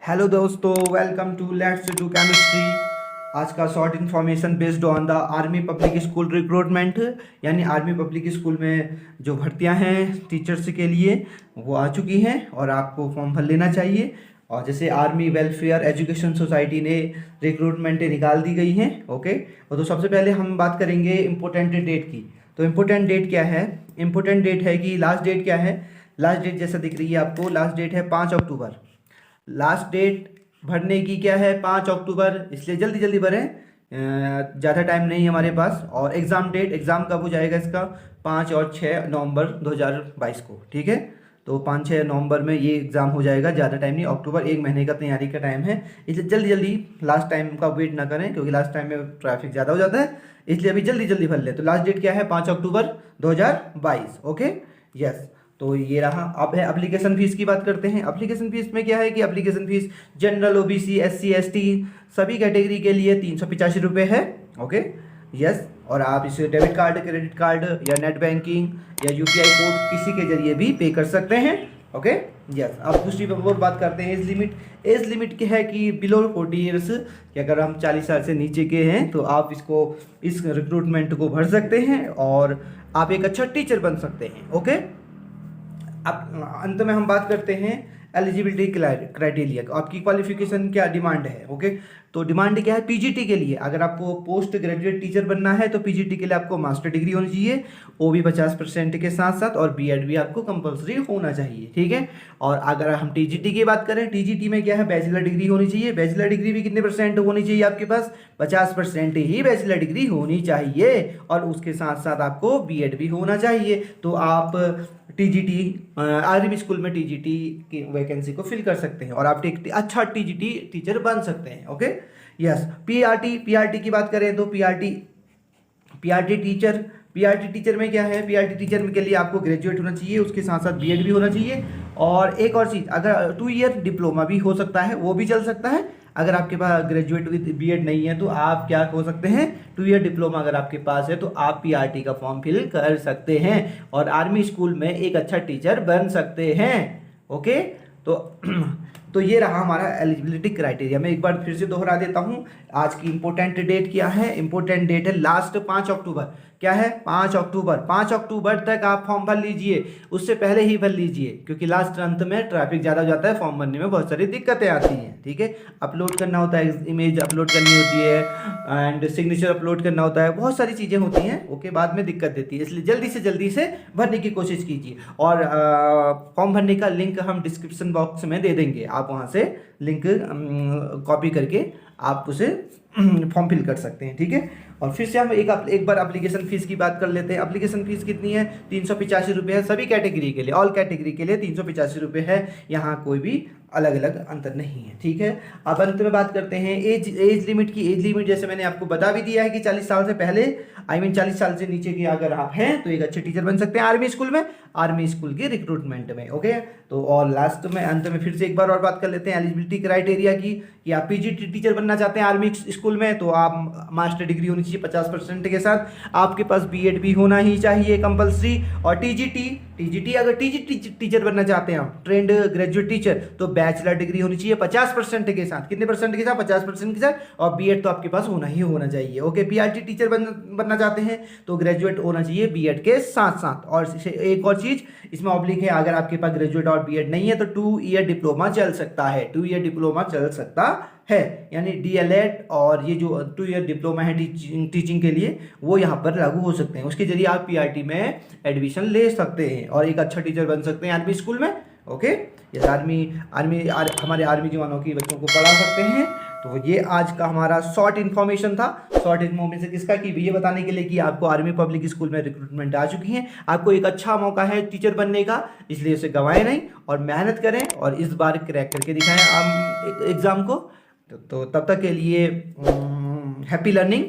Hello दोस्तों, welcome to let's do chemistry. आज का short information based on the army public school recruitment, यानी army public school में जो भर्तियां हैं टीचर्स के लिए वो आ चुकी हैं और आपको फॉर्म भर लेना चाहिए। और जैसे आर्मी वेलफेयर एजुकेशन सोसाइटी ने रिक्रूटमेंट निकाल दी गई हैं। ओके, तो सबसे पहले हम बात करेंगे इम्पोर्टेंट डेट की। तो इम्पोर्टेंट डेट क्या है? इम्पोर्टेंट डेट है कि लास्ट डेट क्या है? लास्ट डेट जैसा दिख रही है आपको, लास्ट डेट है 5 अक्टूबर। लास्ट डेट भरने की क्या है? 5 अक्टूबर, इसलिए जल्दी जल्दी भरें, ज़्यादा टाइम नहीं है हमारे पास। और एग्ज़ाम डेट, एग्ज़ाम कब हो जाएगा इसका? 5 और 6 नवंबर 2022 को। ठीक है, तो 5-6 नवंबर में ये एग्ज़ाम हो जाएगा, ज़्यादा टाइम नहीं। अक्टूबर, एक महीने का तैयारी का टाइम है, इसलिए जल्दी जल्दी लास्ट टाइम का वेट ना करें, क्योंकि लास्ट टाइम में ट्रैफिक ज़्यादा हो जाता है, इसलिए अभी जल्दी जल्दी भर लें। तो लास्ट डेट क्या है? 5 अक्टूबर 2022। Okay, yes. तो ये रहा। अब है एप्लीकेशन फीस की बात करते हैं। एप्लीकेशन फीस में क्या है कि application fees general, OBC, SC, ST सभी कैटेगरी के लिए 385 रुपये है। Okay, yes. और आप इसे डेबिट कार्ड, क्रेडिट कार्ड या नेट बैंकिंग या यूपीआई कोड किसी के जरिए भी पे कर सकते हैं। Okay, yes. अब दूसरी और बात करते हैं एज लिमिट। एज लिमिट क्या है कि बिलो 40 ईयर्स, कि अगर हम 40 साल से नीचे के हैं तो आप इस रिक्रूटमेंट को भर सकते हैं और आप एक अच्छा टीचर बन सकते हैं। ओके, अब अंत में हम बात करते हैं एलिजिबिलिटी क्राइटेरिया, आपकी क्वालिफिकेशन क्या डिमांड है। ओके, तो डिमांड क्या है? पीजीटी के लिए अगर आपको पोस्ट ग्रेजुएट टीचर बनना है तो पीजीटी के लिए आपको मास्टर डिग्री होनी चाहिए, वो भी 50% के साथ साथ, और बीएड भी आपको कंपलसरी होना चाहिए। ठीक है, और अगर हम टीजीटी की बात करें, टीजीटी में क्या है? बैचलर डिग्री होनी चाहिए। बैचलर डिग्री भी कितने परसेंट होनी चाहिए आपके पास? 50% ही बैचलर डिग्री होनी चाहिए, और उसके साथ साथ आपको बीएड भी होना चाहिए। तो आप टीजीटी, आर्मी स्कूल में टीजीटी की वैकेंसी को फिल कर सकते हैं और आप एक अच्छा टीजीटी टीचर बन सकते हैं। Okay, yes. पीआरटी की बात करें तो पीआरटी टीचर में क्या है? पीआरटी टीचर के लिए आपको ग्रेजुएट होना चाहिए, उसके साथ साथ बीएड भी होना चाहिए। और एक और चीज़, अगर 2 ईयर डिप्लोमा भी हो सकता है, वो भी चल सकता है। अगर आपके पास ग्रेजुएट विद बीएड नहीं है तो आप क्या हो सकते हैं? 2 ईयर डिप्लोमा अगर आपके पास है तो आप पीआरटी का फॉर्म फिल कर सकते हैं और आर्मी स्कूल में एक अच्छा टीचर बन सकते हैं। ओके, तो ये रहा हमारा एलिजिबिलिटी क्राइटेरिया। मैं एक बार फिर से दोहरा देता हूँ। आज की इंपॉर्टेंट डेट क्या है? इंपॉर्टेंट डेट है लास्ट 5 अक्टूबर। क्या है? 5 अक्टूबर। 5 अक्टूबर तक आप फॉर्म भर लीजिए, उससे पहले ही भर लीजिए, क्योंकि लास्ट अंत में ट्रैफिक ज़्यादा हो जाता है, फॉर्म भरने में बहुत सारी दिक्कतें आती हैं। ठीक है, अपलोड करना होता है, इमेज अपलोड करनी होती है एंड सिग्नेचर अपलोड करना होता है, बहुत सारी चीज़ें होती हैं। ओके, बाद में दिक्कत देती है, इसलिए जल्दी से भरने की कोशिश कीजिए। और फॉर्म भरने का लिंक हम डिस्क्रिप्शन बॉक्स में दे देंगे, आप वहाँ से लिंक कॉपी करके आप उसे फॉर्म फिल कर सकते हैं। ठीक है, और फिर से हम एक बार एप्लीकेशन फीस की बात कर लेते हैं। एप्लीकेशन फीस कितनी है? 385 रुपये है सभी कैटेगरी के लिए, ऑल कैटेगरी के लिए 385 रुपये है, यहाँ कोई भी अलग अलग अंतर नहीं है। ठीक है, अब अंत में बात करते हैं एज लिमिट की। एज लिमिट जैसे मैंने आपको बता भी दिया है कि 40 साल से पहले, 40 साल से नीचे के अगर आप हैं तो एक अच्छे टीचर बन सकते हैं आर्मी स्कूल में, आर्मी स्कूल के रिक्रूटमेंट में। ओके, तो और लास्ट में अंत में फिर से एक बार और बात कर लेते हैं एलिजिबिलिटी क्राइटेरिया की, कि आप पीजीटी टीचर बनना चाहते हैं आर्मी स्कूल में तो आप मास्टर डिग्री होनी चाहिए 50% के साथ, आपके पास बीएड भी होना ही चाहिए कंपलसरी। और टीजीटी अगर टीजीटी टीचर बनना चाहते हैं आप, ट्रेंड ग्रेजुएट टीचर, तो बैचलर डिग्री होनी चाहिए 50% के साथ। कितने परसेंट के साथ? 50% के साथ, और बीएड तो आपके पास होना ही होना चाहिए। ओके, पीआरटी टीचर बनना चाहते हैं तो ग्रेजुएट होना चाहिए बीएड के साथ साथ। और एक और चीज़ इसमें ऑब्लिक है, अगर आपके पास ग्रेजुएट और बीएड नहीं है तो 2 ईयर डिप्लोमा चल सकता है, 2 ईयर डिप्लोमा चल सकता है, यानी डीएलएड और ये जो 2 ईयर डिप्लोमा है टीचिंग के लिए, वो यहाँ पर लागू हो सकते हैं। उसके जरिए आप पीआरटी में एडमिशन ले सकते हैं और एक अच्छा टीचर बन सकते हैं आर्मी स्कूल में। ओके, ये हमारे आर्मी जवानों की बच्चों को पढ़ा सकते हैं। तो ये आज का हमारा शॉर्ट इन्फॉर्मेशन था। शॉर्ट इन्फॉर्मेशन किसका? कि ये बताने के लिए कि आपको आर्मी पब्लिक स्कूल में रिक्रूटमेंट आ चुकी है, आपको एक अच्छा मौका है टीचर बनने का, इसलिए उसे गंवाएं नहीं और मेहनत करें और इस बार क्रैक करके दिखाएं आप एग्ज़ाम को। तो तब तक के लिए हैप्पी लर्निंग।